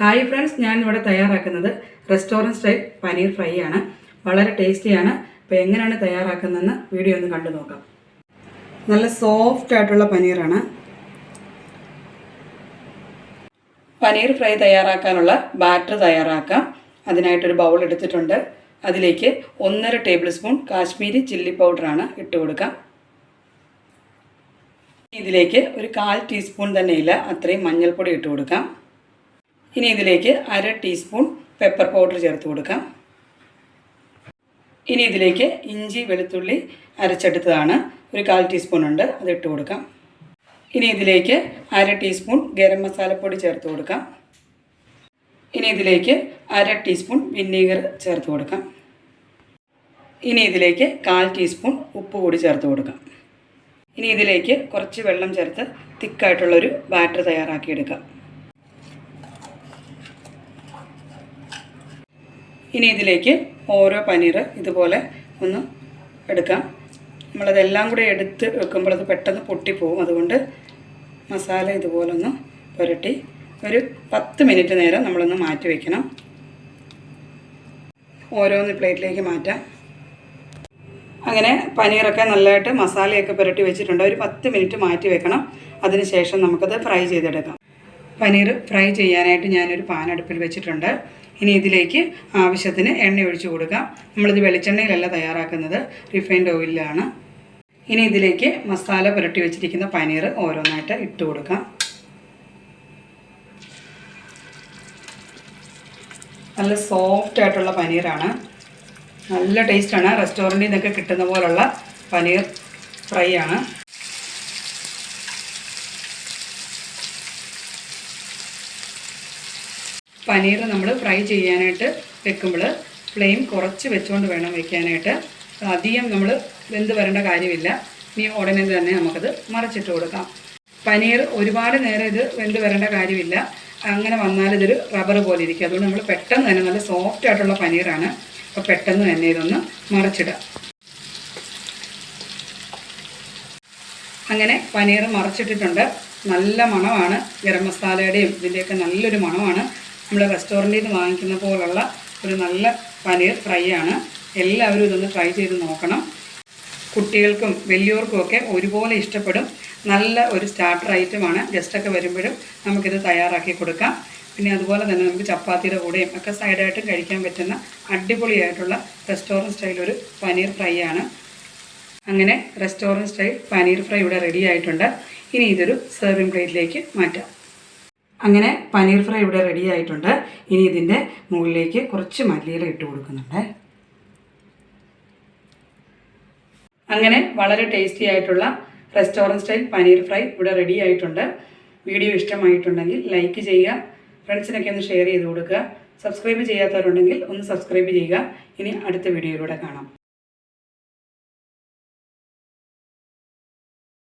Hi friends, ഞാൻ ഇവിടെ തയ്യാറാക്കുന്നത് റെസ്റ്റോറൻറ്റ് സ്റ്റൈൽ പനീർ ഫ്രൈ ആണ്. വളരെ ടേസ്റ്റിയാണ്. അപ്പോൾ എങ്ങനെയാണ് തയ്യാറാക്കുന്നതെന്ന് വീഡിയോ ഒന്ന് കണ്ടു നോക്കാം. നല്ല സോഫ്റ്റ് ആയിട്ടുള്ള പനീറാണ്. പനീർ ഫ്രൈ തയ്യാറാക്കാനുള്ള ബാറ്റർ തയ്യാറാക്കാം. അതിനായിട്ടൊരു ബൗൾ എടുത്തിട്ടുണ്ട്. അതിലേക്ക് 1.5 ടേബിൾ സ്പൂൺ കാശ്മീരി ചില്ലി പൗഡറാണ് ഇട്ട് കൊടുക്കാം. ഇതിലേക്ക് ഒരു 1/4 ടീസ്പൂൺ തന്നെ ഇല്ല അത്രയും മഞ്ഞൾപ്പൊടി ഇട്ട് കൊടുക്കാം. ഇനി ഇതിലേക്ക് 1/2 ടീസ്പൂൺ പെപ്പർ പൗഡർ ചേർത്ത് കൊടുക്കാം. ഇനി ഇതിലേക്ക് ഇഞ്ചി വെളുത്തുള്ളി അരച്ചെടുത്തതാണ്, ഒരു 1/4 ടീസ്പൂൺ ഉണ്ട്, അത് ഇട്ട് കൊടുക്കാം. ഇനി ഇതിലേക്ക് 1/2 ടീസ്പൂൺ ഗരം മസാലപ്പൊടി ചേർത്ത് കൊടുക്കാം. ഇനി ഇതിലേക്ക് 1/2 ടീസ്പൂൺ വിനീഗർ ചേർത്ത് കൊടുക്കാം. ഇനി ഇതിലേക്ക് 1/4 ടീസ്പൂൺ ഉപ്പ് കൂടി ചേർത്ത് കൊടുക്കാം. ഇനി ഇതിലേക്ക് കുറച്ച് വെള്ളം ചേർത്ത് തിക്കായിട്ടുള്ളൊരു ബാറ്റർ തയ്യാറാക്കിയെടുക്കാം. ഇനി ഇതിലേക്ക് ഓരോ പനീർ ഇതുപോലെ ഒന്ന് എടുക്കാം. നമ്മളതെല്ലാം കൂടെ എടുത്ത് വെക്കുമ്പോൾ അത് പെട്ടെന്ന് പൊട്ടിപ്പോവും. അതുകൊണ്ട് മസാല ഇതുപോലെ ഒന്ന് പുരട്ടി ഒരു 10 മിനിറ്റ് നേരം നമ്മളൊന്ന് മാറ്റി വയ്ക്കണം. ഓരോന്ന് പ്ലേറ്റിലേക്ക് മാറ്റാം. അങ്ങനെ പനീറൊക്കെ നല്ലതായിട്ട് മസാലയൊക്കെ പുരട്ടി വെച്ചിട്ടുണ്ട്. ഒരു 10 മിനിറ്റ് മാറ്റി വെക്കണം. അതിനുശേഷം നമുക്കത് ഫ്രൈ ചെയ്തെടുക്കാം. പനീർ ഫ്രൈ ചെയ്യാനായിട്ട് ഞാനൊരു പാൻ അടുപ്പിൽ വെച്ചിട്ടുണ്ട്. ഇനി ഇതിലേക്ക് ആവശ്യത്തിന് എണ്ണ ഒഴിച്ചു കൊടുക്കാം. നമ്മളിത് വെളിച്ചെണ്ണയിലല്ല തയ്യാറാക്കുന്നത്, റിഫൈൻഡ് ഓയിലാണ്. ഇനി ഇതിലേക്ക് മസാല പുരട്ടി വെച്ചിരിക്കുന്ന പനീർ ഓരോന്നായിട്ട് ഇട്ട് കൊടുക്കാം. നല്ല സോഫ്റ്റ് ആയിട്ടുള്ള പനീറാണ്, നല്ല ടേസ്റ്റാണ്. റെസ്റ്റോറൻറ്റിൽ നിന്നൊക്കെ കിട്ടുന്ന പോലുള്ള പനീർ ഫ്രൈ ആണ്. പനീർ നമ്മൾ ഫ്രൈ ചെയ്യാനായിട്ട് വെക്കുമ്പോൾ ഫ്ലെയിം കുറച്ച് വെച്ചുകൊണ്ട് വേണം വയ്ക്കാനായിട്ട്. അധികം നമ്മൾ വെന്ത് വരേണ്ട കാര്യമില്ല. ഇനി ഉടനെ തന്നെ നമുക്കത് മറിച്ചിട്ട് കൊടുക്കാം. പനീർ ഒരുപാട് നേരം ഇത് വെന്ത് വരേണ്ട കാര്യമില്ല. അങ്ങനെ വന്നാൽ ഇതൊരു റബ്ബർ പോലെ ഇരിക്കും. അതുകൊണ്ട് നമ്മൾ പെട്ടെന്ന് തന്നെ, നല്ല സോഫ്റ്റ് ആയിട്ടുള്ള പനീറാണ്, അപ്പോൾ പെട്ടെന്ന് തന്നെ ഇതൊന്ന് മറിച്ചിടാം. അങ്ങനെ പനീർ മറിച്ചിട്ടിട്ടുണ്ട്. നല്ല മണമാണ്, ഗരം മസാലയുടെയും ഇതിൻ്റെയൊക്കെ നല്ലൊരു മണമാണ്. നമ്മൾ റെസ്റ്റോറൻറ്റിൽ നിന്ന് വാങ്ങിക്കുന്ന പോലുള്ള ഒരു നല്ല പനീർ ഫ്രൈ ആണ്. എല്ലാവരും ഇതൊന്ന് ട്രൈ ചെയ്ത് നോക്കണം. കുട്ടികൾക്കും വലിയവർക്കും ഒക്കെ ഒരുപോലെ ഇഷ്ടപ്പെടും. നല്ല ഒരു സ്റ്റാർട്ടർ ഐറ്റമാണ്. ഗസ്റ്റൊക്കെ വരുമ്പോഴും നമുക്കിത് തയ്യാറാക്കി കൊടുക്കാം. പിന്നെ അതുപോലെ തന്നെ നമുക്ക് ചപ്പാത്തിയുടെ കൂടെയും ഒക്കെ സൈഡായിട്ടും കഴിക്കാൻ പറ്റുന്ന അടിപൊളിയായിട്ടുള്ള റെസ്റ്റോറൻറ്റ് സ്റ്റൈൽ ഒരു പനീർ ഫ്രൈ ആണ്. അങ്ങനെ റെസ്റ്റോറൻറ്റ് സ്റ്റൈൽ പനീർ ഫ്രൈ ഇവിടെ റെഡി ആയിട്ടുണ്ട്. ഇനി ഇതൊരു സെർവിങ് പ്ലേറ്റിലേക്ക് മാറ്റാം. അങ്ങനെ പനീർ ഫ്രൈ ഇവിടെ റെഡി ആയിട്ടുണ്ട്. ഇനി ഇതിൻ്റെ മുകളിലേക്ക് കുറച്ച് മല്ലിയില ഇട്ട് കൊടുക്കുന്നുണ്ട്. അങ്ങനെ വളരെ ടേസ്റ്റി ആയിട്ടുള്ള റെസ്റ്റോറൻറ്റ് സ്റ്റൈൽ പനീർ ഫ്രൈ ഇവിടെ റെഡി ആയിട്ടുണ്ട്. വീഡിയോ ഇഷ്ടമായിട്ടുണ്ടെങ്കിൽ ലൈക്ക് ചെയ്യുക, ഫ്രണ്ട്സിനൊക്കെ ഒന്ന് ഷെയർ ചെയ്ത് കൊടുക്കുക. സബ്സ്ക്രൈബ് ചെയ്യാത്തവരുണ്ടെങ്കിൽ ഒന്ന് സബ്സ്ക്രൈബ് ചെയ്യുക. ഇനി അടുത്ത വീഡിയോയിലൂടെ കാണാം.